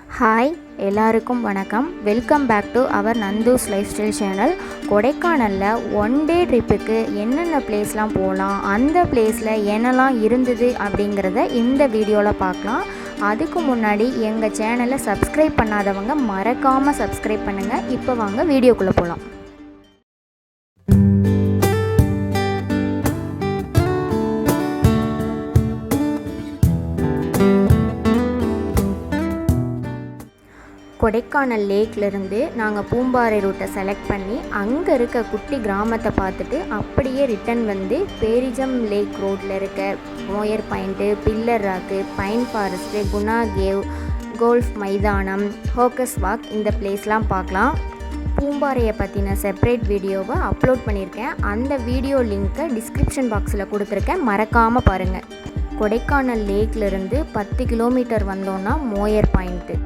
Hi எல்லாருக்கும் வணக்கம். Welcome back to our Nandhu's life style channel. கொடைக்கானலில் ஒன் டே ட்ரிப்புக்கு என்னென்ன பிளேஸ்லாம் போகலாம், அந்த பிளேஸில் என்னெல்லாம் இருந்தது அப்படிங்கிறத இந்த வீடியோவில் பார்க்கலாம். அதுக்கு முன்னாடி எங்கள் சேனலை சப்ஸ்கிரைப் பண்ணாதவங்க மறக்காமல் சப்ஸ்கிரைப் பண்ணுங்கள். இப்போ வாங்க வீடியோக்குள்ளே போகலாம். கொடைக்கானல் லேக்லேருந்து நாங்கள் பூம்பாறை ரூட்டை செலக்ட் பண்ணி அங்கே இருக்க குட்டி கிராமத்தை பார்த்துட்டு அப்படியே ரிட்டன் வந்து பேரிஜம் லேக் ரோட்டில் இருக்க Moir point, pillar rock, pine forest, Guna cave, golf மைதானம், ஹோக்கஸ் வாக் இந்த பிளேஸ்லாம் பார்க்கலாம். பூம்பாறையை பற்றின செப்பரேட் வீடியோவை அப்லோட் பண்ணியிருக்கேன். அந்த வீடியோ லிங்க்கை டிஸ்கிரிப்ஷன் பாக்ஸில் கொடுத்துருக்கேன், மறக்காமல் பாருங்கள். கொடைக்கானல் லேக்லேருந்து 10 கிலோமீட்டர் வந்தோன்னா மோயர் பாயிண்ட்டு,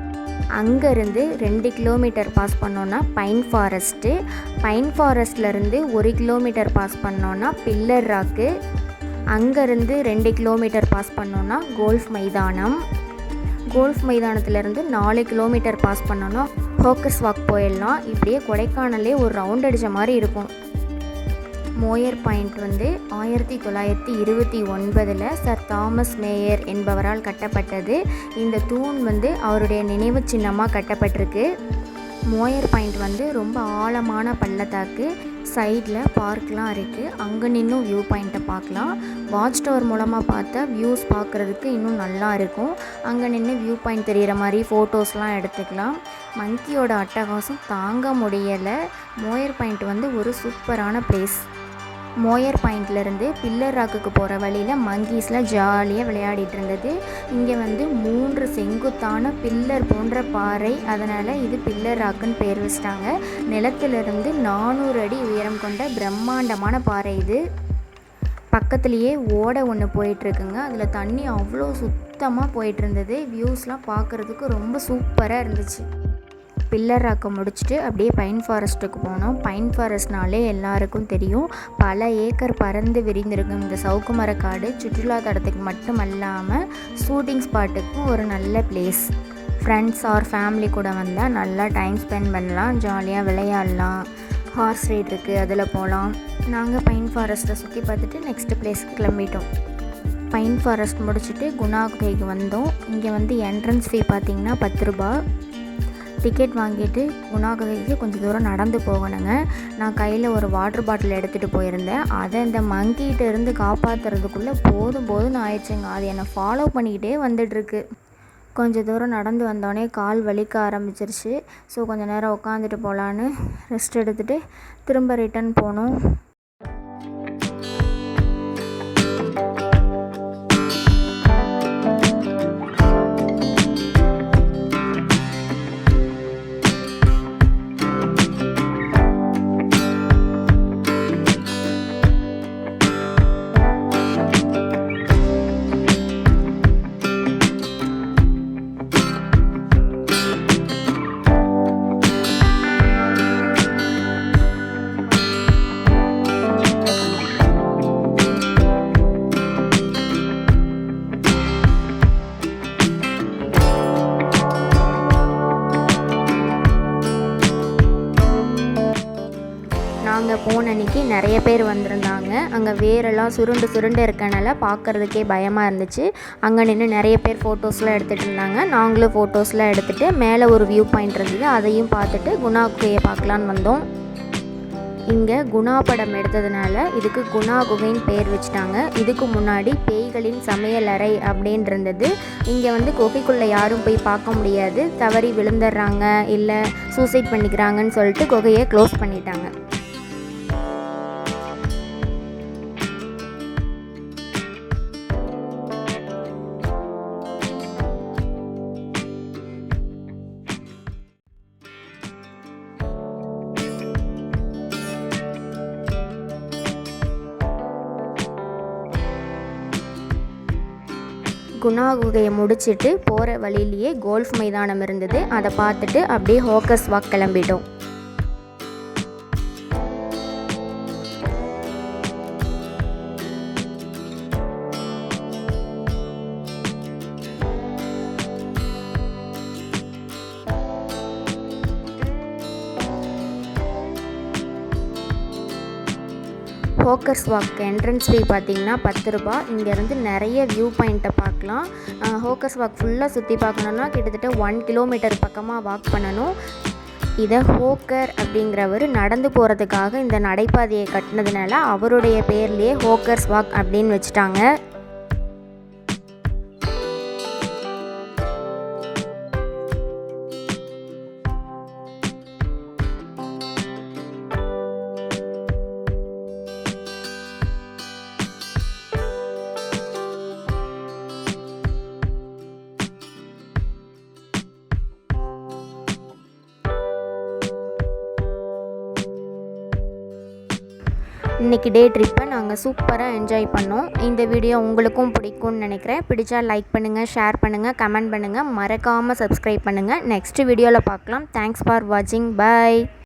அங்கேருந்து 2 கிலோமீட்டர் பாஸ் பண்ணோன்னா பைன் ஃபாரஸ்ட்டு, பைன் ஃபாரஸ்ட்லேருந்து 1 கிலோமீட்டர் பாஸ் பண்ணோன்னா பில்லர் ராக்கு, அங்கேருந்து 2 கிலோமீட்டர் பாஸ் பண்ணோன்னா கோல்ஃப் மைதானம், கோல்ஃப் மைதானத்துலேருந்து 4 கிலோமீட்டர் பாஸ் பண்ணோன்னா ஹோக்கஸ் வாக் போயிடலாம். இப்படியே கொடைக்கானலே ஒரு ரவுண்ட் அடித்த மாதிரி இருக்கும். மோயர் பாயிண்ட் வந்து 1929 சர் தாமஸ் மேயர் என்பவரால் கட்டப்பட்டது. இந்த தூண் வந்து அவருடைய நினைவு சின்னமாக கட்டப்பட்டிருக்கு. மோயர் பாயிண்ட் வந்து ரொம்ப ஆழமான பள்ளத்தாக்கு. சைடில் பார்க்லாம் இருக்குது. அங்கே நின்றும் வியூ பாயிண்ட்டை பார்க்கலாம். வாட்ச் டவர் மூலமாக பார்த்தா வியூஸ் பார்க்குறதுக்கு இன்னும் நல்லா இருக்கும். அங்கே நின்று வியூ பாயிண்ட் தெரிகிற மாதிரி ஃபோட்டோஸ்லாம் எடுத்துக்கலாம். மங்கியோட அட்டகாசம் தாங்க முடியலை. மோயர் பாயிண்ட் வந்து ஒரு சூப்பரான பிளேஸ். மோயர் பாயிண்ட்லேருந்து பில்லர் ராக்குக்கு போகிற வழியில் மங்கீஸில் ஜாலியாக விளையாடிட்டு இருந்தது. இங்கே வந்து 3 செங்குத்தான பில்லர் போன்ற பாறை, அதனால் இது பில்லர் ராக்குன்னு பேர் வச்சிட்டாங்க. நிலத்திலிருந்து 400 அடி உயரம் கொண்ட பிரம்மாண்டமான பாறை இது. பக்கத்துலேயே ஓடை ஒன்று போயிட்டுருக்குங்க. அதில் தண்ணி அவ்வளோ சுத்தமாக போயிட்டு இருந்தது. வியூஸ்லாம் பார்க்குறதுக்கு ரொம்ப சூப்பராக இருந்துச்சு. பில்லர் ராக்கை முடிச்சுட்டு அப்படியே பைன் ஃபாரஸ்ட்டுக்கு போனோம். பைன் ஃபாரஸ்ட்னாலே எல்லாருக்கும் தெரியும், பல ஏக்கர் பறந்து விரிந்திருக்கும் இந்த சவுக்கு மரக்காடு சுற்றுலா தடத்துக்கு மட்டும் இல்லாமல் ஷூட்டிங் ஸ்பாட்டுக்கும் ஒரு நல்ல பிளேஸ். ஃப்ரெண்ட்ஸ் ஆர் ஃபேமிலி கூட வந்தால் நல்லா டைம் ஸ்பெண்ட் பண்ணலாம், ஜாலியாக விளையாடலாம். ஹார்ஸ் ரைட் இருக்குது, அதில் போகலாம். நாங்கள் பைன் ஃபாரஸ்ட்டை சுற்றி பார்த்துட்டு நெக்ஸ்ட் பிளேஸ்க்கு கிளம்பிட்டோம். பைன் ஃபாரஸ்ட் முடிச்சுட்டு குணா குகைக்கு வந்தோம். இங்கே வந்து என்ட்ரன்ஸ் ஃபீ பார்த்திங்கன்னா 10 ரூபா. டிக்கெட் வாங்கிட்டு குணா குகைக்கு கொஞ்சம் தூரம் நடந்து போகணுங்க. நான் கையில் ஒரு வாட்டர் பாட்டில் எடுத்துகிட்டு போயிருந்தேன். அதை இந்த மங்கிட்ட இருந்து காப்பாற்றுறதுக்குள்ளே போதும் ஆயிடுச்சுங்க. அது என்னை ஃபாலோ பண்ணிக்கிட்டே வந்துட்டுருக்கு. கொஞ்சம் தூரம் நடந்து வந்தோடனே கால் வலிக்க ஆரம்பிச்சிருச்சு. ஸோ கொஞ்சம் நேரம் உட்காந்துட்டு போகலான்னு ரெஸ்ட் எடுத்துகிட்டு திரும்ப ரிட்டன் போனோம். நாங்கள் போன அன்றைக்கி நிறைய பேர் வந்திருந்தாங்க. அங்கே வேரெல்லாம் சுருண்டு இருக்கனால பார்க்குறதுக்கே பயமாக இருந்துச்சு. அங்கே நின்று நிறைய பேர் ஃபோட்டோஸ்லாம் எடுத்துகிட்டு இருந்தாங்க. நாங்களும் ஃபோட்டோஸ்லாம் எடுத்துகிட்டு மேலே ஒரு வியூ பாயிண்ட் இருந்தது, அதையும் பார்த்துட்டு குணா குகையை பார்க்கலான்னு வந்தோம். இங்கே குணா படம் எடுத்ததுனால இதுக்கு குணா குகைன்னு பேர் வச்சுட்டாங்க. இதுக்கு முன்னாடி பேய்களின் சமையல் அறை அப்படின்னு இருந்தது. இங்கே வந்து குகைக்குள்ளே யாரும் போய் பார்க்க முடியாது, தவறி விழுந்துடுறாங்க இல்லை சூசைட் பண்ணிக்கிறாங்கன்னு சொல்லிட்டு குகையை க்ளோஸ் பண்ணிட்டாங்க. குணா குகையை முடிச்சுட்டு போகிற வழியிலேயே கோல்ஃப் மைதானம் இருந்தது. அதை பார்த்துட்டு அப்படியே ஹோக்கஸ் வாக் கிளம்பிட்டோம். ஹோக்கர்ஸ் வாக் என்ட்ரன்ஸ் ஃபீ பார்த்திங்கன்னா 10 ரூபா. இங்கேருந்து நிறைய வியூ பாயிண்ட்டை பார்க்கலாம். ஹோக்கர்ஸ் வாக் ஃபுல்லாக சுற்றி பார்க்கணுன்னா கிட்டத்தட்ட 1 கிலோமீட்டர் பக்கமாக வாக் பண்ணணும். இதை ஹோக்கர் அப்படிங்கிறவர் நடந்து போகிறதுக்காக இந்த நடைபாதையை கட்டினதுனால அவருடைய பேர்லேயே ஹோக்கர்ஸ் வாக் அப்படின்னு வச்சுட்டாங்க. இன்றைக்கி டே ட்ரிப்பை நாங்கள் சூப்பராக என்ஜாய் பண்ணோம். இந்த வீடியோ உங்களுக்கும் பிடிக்கும்னு நினைக்கிறேன். பிடிச்சா லைக் பண்ணுங்கள், ஷேர் பண்ணுங்கள், கமெண்ட் பண்ணுங்கள், மறக்காமல் சப்ஸ்கிரைப் பண்ணுங்கள். நெக்ஸ்ட் வீடியோவில் பார்க்கலாம். தேங்க்ஸ் ஃபார் வாட்சிங். பை.